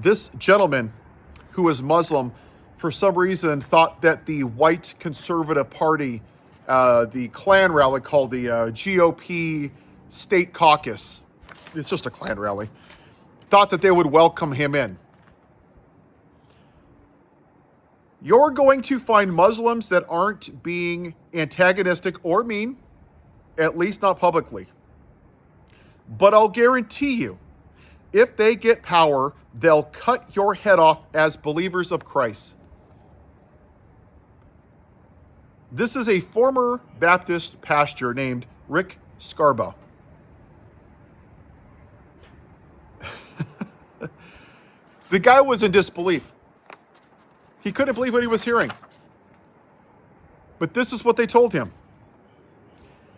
This gentleman, who is Muslim, for some reason thought that the white conservative party, the Klan rally called the GOP State Caucus, it's just a Klan rally, thought that they would welcome him in. You're going to find Muslims that aren't being antagonistic or mean, at least not publicly. But I'll guarantee you, if they get power, they'll cut your head off as believers of Christ. This is a former Baptist pastor named Rick Scarba. The guy was in disbelief. He couldn't believe what he was hearing. But this is what they told him.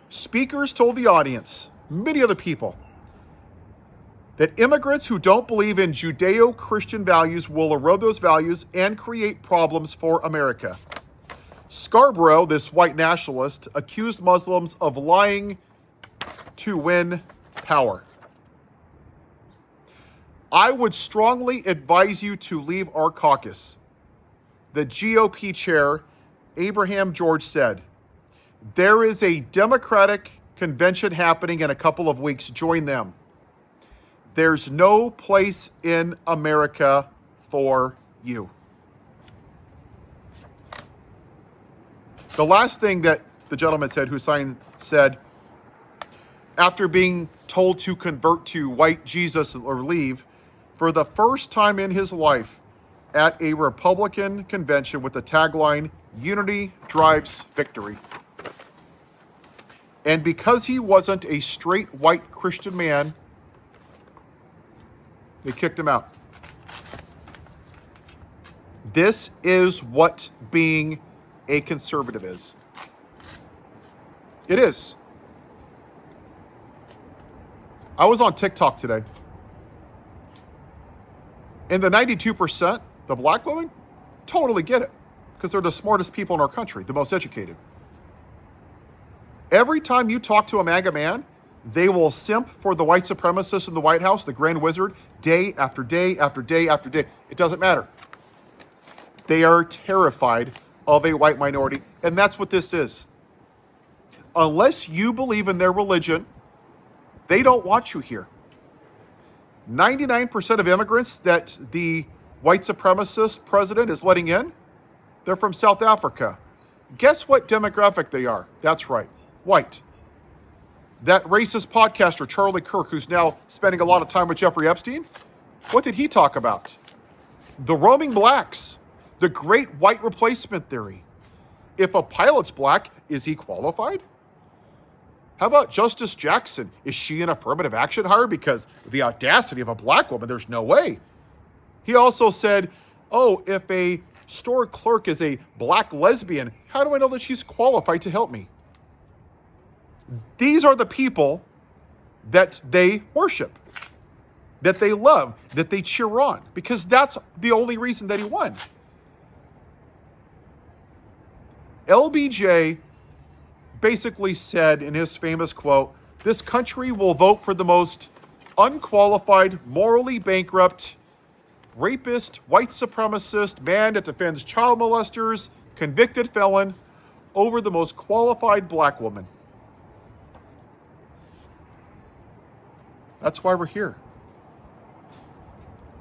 Speakers told the audience, many other people, that immigrants who don't believe in Judeo-Christian values will erode those values and create problems for America. Scarborough, this white nationalist, accused Muslims of lying to win power. I would strongly advise you to leave our caucus. The GOP chair, Abraham George, said, "There is a Democratic convention happening in a couple of weeks. Join them. There's no place in America for you." The last thing that the gentleman said, Hussein said, after being told to convert to white Jesus or leave, for the first time in his life at a Republican convention with the tagline, "Unity drives victory." And because he wasn't a straight white Christian man, they kicked him out. This is what being a conservative is. It is. I was on TikTok today. And the 92%, the black women, totally get it. Because they're the smartest people in our country, the most educated. Every time you talk to a MAGA man, they will simp for the white supremacist in the White House, the Grand Wizard, day after day after day after day. It doesn't matter. They are terrified of a white minority, and that's what this is. Unless you believe in their religion, they don't want you here. 99% of immigrants that the white supremacist president is letting in, they're from South Africa. Guess what demographic they are? That's right, white. That racist podcaster, Charlie Kirk, who's now spending a lot of time with Jeffrey Epstein, what did he talk about? The roaming blacks, the great white replacement theory. If a pilot's black, is he qualified? How about Justice Jackson? Is she an affirmative action hire? Because the audacity of a black woman, there's no way. He also said, oh, if a store clerk is a black lesbian, how do I know that she's qualified to help me? These are the people that they worship, that they love, that they cheer on, because that's the only reason that he won. LBJ basically said in his famous quote, "This country will vote for the most unqualified, morally bankrupt, rapist, white supremacist man that defends child molesters, convicted felon, over the most qualified black woman." That's why we're here.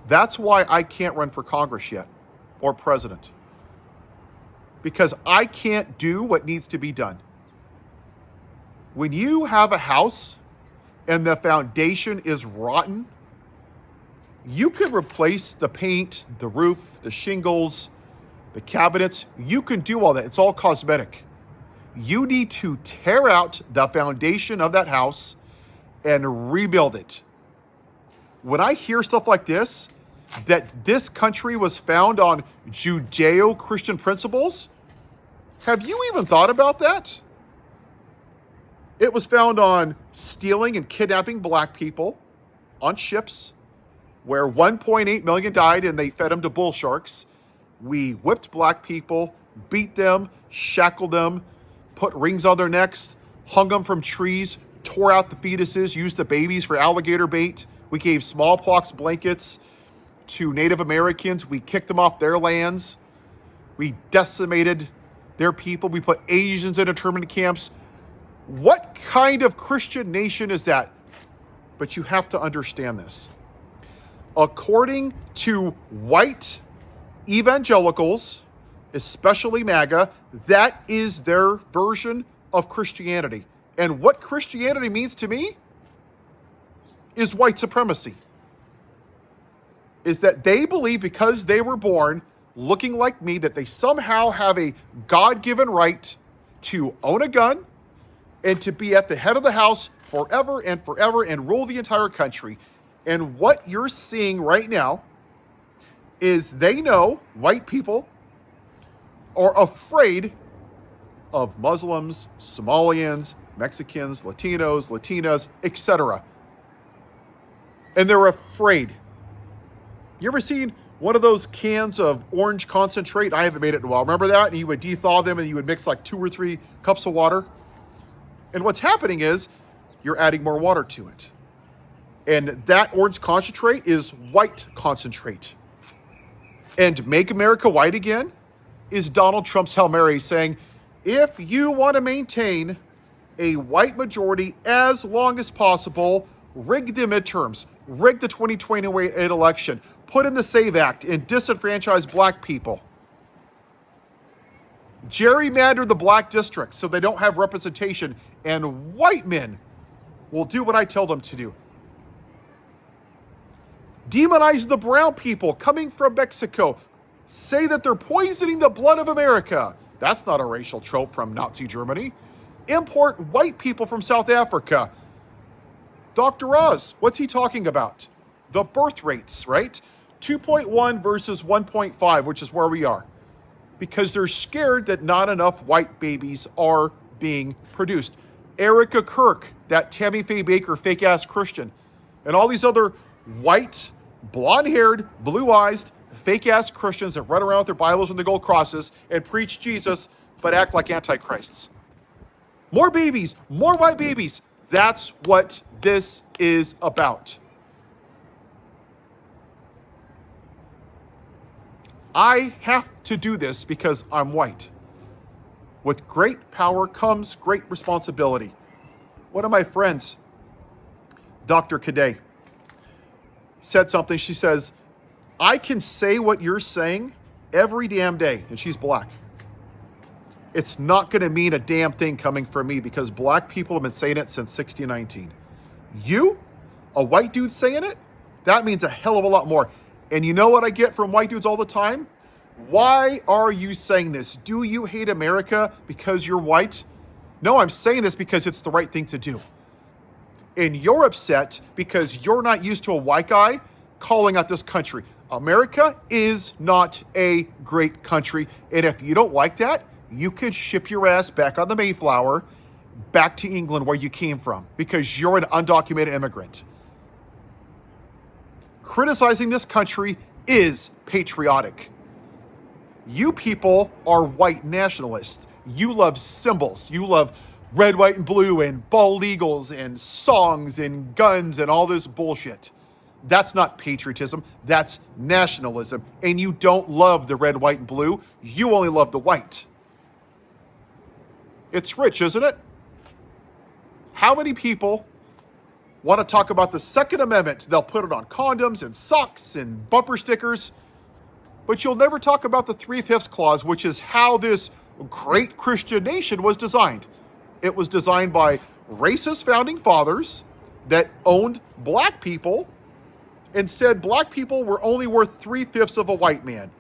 That's why I can't run for Congress yet, or president. Because I can't do what needs to be done. When you have a house and the foundation is rotten, you can replace the paint, the roof, the shingles, the cabinets. You can do all that. It's all cosmetic. You need to tear out the foundation of that house and rebuild it. When I hear stuff like this, that this country was found on Judeo-Christian principles, have you even thought about that? It was found on stealing and kidnapping black people on ships where 1.8 million died and they fed them to bull sharks. We whipped black people, beat them, shackled them, put rings on their necks, hung them from trees, tore out the fetuses, used the babies for alligator bait. We gave smallpox blankets, to Native Americans. We kicked them off their lands. We decimated their people. We put Asians in internment camps. What kind of Christian nation is that? But you have to understand this. According to white evangelicals, especially MAGA, that is their version of Christianity. And what Christianity means to me is white supremacy. Is that they believe because they were born looking like me, that they somehow have a God-given right to own a gun and to be at the head of the house forever and rule the entire country. And what you're seeing right now is they know white people are afraid of Muslims, Somalians, Mexicans, Latinos, Latinas, etc. And they're afraid. You ever seen one of those cans of orange concentrate? I haven't made it in a while. Remember that? And you would dethaw them and you would mix like 2 or 3 cups of water. And what's happening is you're adding more water to it. And that orange concentrate is white concentrate. And Make America White Again is Donald Trump's Hail Mary saying, if you want to maintain a white majority as long as possible, rig the midterms, rig the 2028 election, put in the SAVE Act and disenfranchise black people. Gerrymander the black districts so they don't have representation, and white men will do what I tell them to do. Demonize the brown people coming from Mexico. Say that they're poisoning the blood of America. That's not a racial trope from Nazi Germany. Import white people from South Africa. Dr. Oz, what's he talking about? The birth rates, right? 2.1 versus 1.5, which is where we are. Because they're scared that not enough white babies are being produced. Erica Kirk, that Tammy Faye Baker fake-ass Christian, and all these other white, blonde-haired, blue-eyed, fake-ass Christians that run around with their Bibles and the gold crosses and preach Jesus, but act like antichrists. More babies, more white babies. That's what this is about. I have to do this because I'm white. With great power comes great responsibility. One of my friends, Dr. Kadeh, said something. She says, I can say what you're saying every damn day, and she's black. It's not going to mean a damn thing coming from me because black people have been saying it since 1619. You, a white dude saying it, that means a hell of a lot more. And you know what I get from white dudes all the time? Why are you saying this? Do you hate America because you're white? No, I'm saying this because it's the right thing to do. And you're upset because you're not used to a white guy calling out this country. America is not a great country. And if you don't like that, you could ship your ass back on the Mayflower, back to England where you came from, because you're an undocumented immigrant. Criticizing this country is patriotic. You people are white nationalists. You love symbols. You love red, white, and blue, and bald eagles, and songs, and guns, and all this bullshit. That's not patriotism. That's nationalism. And you don't love the red, white, and blue. You only love the white. It's rich, isn't it? How many people want to talk about the Second Amendment? They'll put it on condoms and socks and bumper stickers. But you'll never talk about the 3/5 clause, which is how this great Christian nation was designed. It was designed by racist founding fathers that owned black people and said black people were only worth 3/5 of a white man.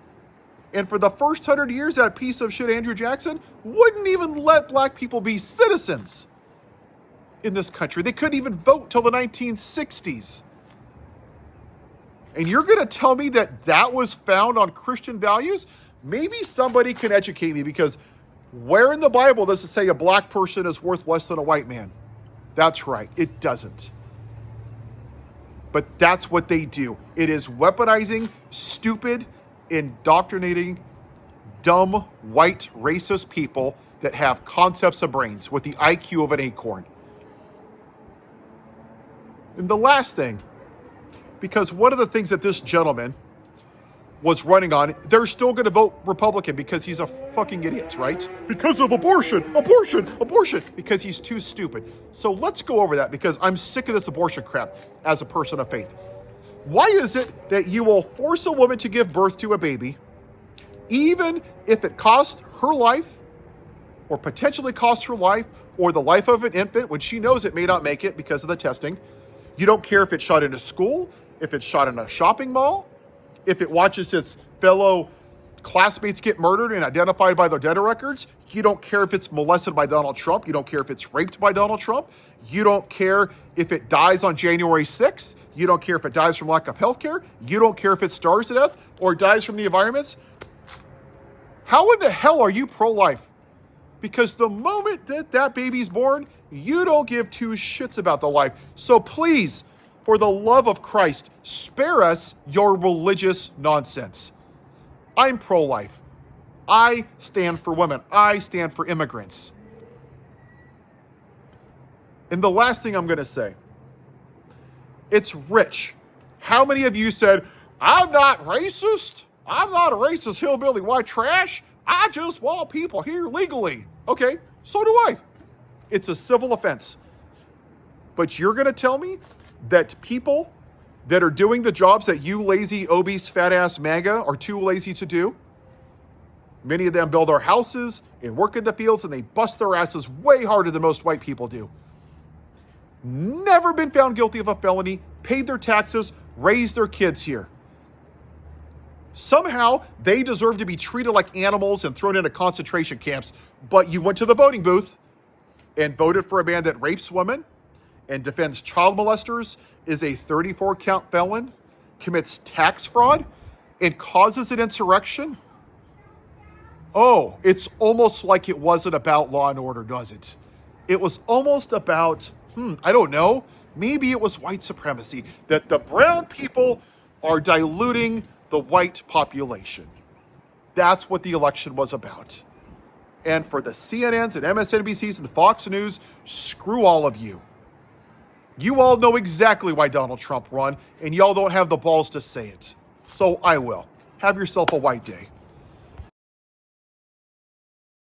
And for the first 100 years, that piece of shit, Andrew Jackson, wouldn't even let black people be citizens in this country. They couldn't even vote till the 1960s. And you're going to tell me that that was found on Christian values? Maybe somebody can educate me, because where in the Bible does it say a black person is worth less than a white man? That's right, it doesn't. But that's what they do. It is weaponizing stupid, indoctrinating, dumb, white, racist people that have concepts of brains with the IQ of an acorn. And the last thing, because one of the things that this gentleman was running on, they're still going to vote Republican because he's a fucking idiot, right? Because of abortion, because he's too stupid. So let's go over that because I'm sick of this abortion crap as a person of faith. Why is it that you will force a woman to give birth to a baby, even if it costs her life or potentially costs her life or the life of an infant when she knows it may not make it because of the testing? You don't care if it's shot in a school, if it's shot in a shopping mall, if it watches its fellow classmates get murdered and identified by their data records. You don't care if it's molested by Donald Trump. You don't care if it's raped by Donald Trump. You don't care if it dies on January 6th. You don't care if it dies from lack of health care. You don't care if it starves to death or dies from the environments. How in the hell are you pro-life? Because the moment that that baby's born, you don't give two shits about the life. So please, for the love of Christ, spare us your religious nonsense. I'm pro-life. I stand for women. I stand for immigrants. And the last thing I'm going to say, it's rich. How many of you said, I'm not racist. I'm not a racist hillbilly white trash. I just want people here legally. Okay, so do I. It's a civil offense. But you're going to tell me that people that are doing the jobs that you lazy, obese, fat-ass MAGA are too lazy to do? Many of them build our houses and work in the fields, and they bust their asses way harder than most white people do. Never been found guilty of a felony, paid their taxes, raised their kids here. Somehow, they deserve to be treated like animals and thrown into concentration camps, but you went to the voting booth and voted for a man that rapes women and defends child molesters, is a 34-count felon, commits tax fraud, and causes an insurrection? Oh, it's almost like it wasn't about law and order, does it? It was almost about, I don't know, maybe it was white supremacy, that the brown people are diluting the white population. That's what the election was about. And for the CNNs and MSNBCs and Fox News, screw all of you. You all know exactly why Donald Trump won, and y'all don't have the balls to say it. So I will. Have yourself a white day.